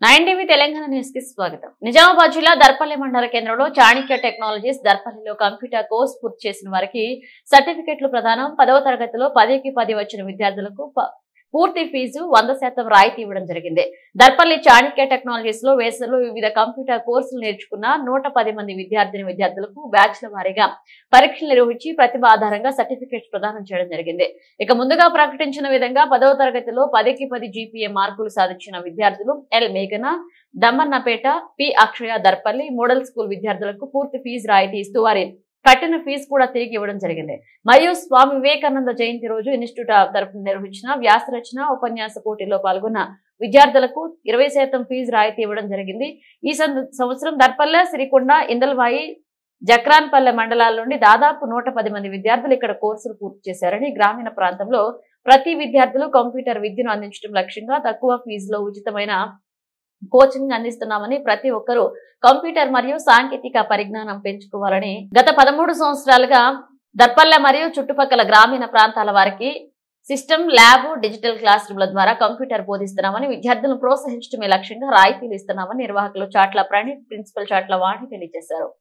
9 Telangana news కి స్వాగతం. నిజామాబాద్ జిల్లా దర్పల్లి మండల కేంద్రంలో చాణక్య టెక్నాలజీస్ దర్పల్లిలో కంప్యూటర్ కోర్స్ పూర్తి చేసిన వారికి సర్టిఫికెట్లు ప్రదానం. 10వ తరగతిలో 10కి 10 వచ్చిన విద్యార్థులకు పూర్తి ఫీజు 100% రాయితీ ఇవ్వడం జరిగింది. దర్పల్లి చాణక్య టెక్నాలజీస్ లో వేసవిలో వివిధ కంప్యూటర్ కోర్సులు నేర్చుకున్న 110 మంది విద్యార్థులకు బ్యాచ్ల వారీగా పరీక్షలు నిర్వహించి ప్రతిభ ఆధారంగా సర్టిఫికెట్స్ ప్రదానం చేయడం జరిగింది. ఇక ముందుగా ప్రకటించిన విధంగా 10వ తరగతిలో 10కి 10 జీపీఏ మార్కులు సాధించిన విద్యార్థులు ఎల్ మేఘన, దమ్మన్నపేట, పి అక్షయ దర్పల్లి మోడల్ స్కూల్ విద్యార్థులకు పూర్తి ఫీజు రాయితీ ఇస్తూ వారి కట్టిన ఫీజు కూడా తిరిగి ఇవ్వడం జరిగింది. మరియు స్వామి వివేకానంద జయంతి రోజు ఇన్స్టిట్యూట్ తరఫున నిర్వహించిన వ్యాసరచన ఉపన్యాస పోటీలో పాల్గొన్న విద్యార్థులకు 20% ఫీజు రాయితీ ఇవ్వడం జరిగింది. ఈ సంవత్సరం దర్పల్లె, సిరికొండ, ఇందల్వాయి, జక్రాన్పల్లె మండలాల నుండి దాదాపు 110 మంది విద్యార్థులు ఇక్కడ కోర్సులు పూర్తి చేశారని, గ్రామీణ ప్రాంతంలో ప్రతి విద్యార్థులు కంప్యూటర్ విద్యను అందించడం లక్ష్యంగా తక్కువ ఫీజులో ఉచితమైన కోచింగ్ అందిస్తున్నామని, ప్రతి ఒక్కరూ కంప్యూటర్ మరియు సాంకేతిక పరిజ్ఞానం పెంచుకోవాలని గత 13 సంవత్సరాలుగా దర్పల్లె మరియు చుట్టుపక్కల గ్రామీణ ప్రాంతాల వారికి సిస్టమ్, ల్యాబ్, డిజిటల్ క్లాస్ రూమ్ల ద్వారా కంప్యూటర్ బోధిస్తున్నామని, విద్యార్థులను ప్రోత్సహించడమే లక్ష్యంగా రాయితీలు ఇస్తున్నామని నిర్వాహకులు చాట్ల ప్రణీత్, ప్రిన్సిపల్ చాట్ల వాణి తెలియజేశారు.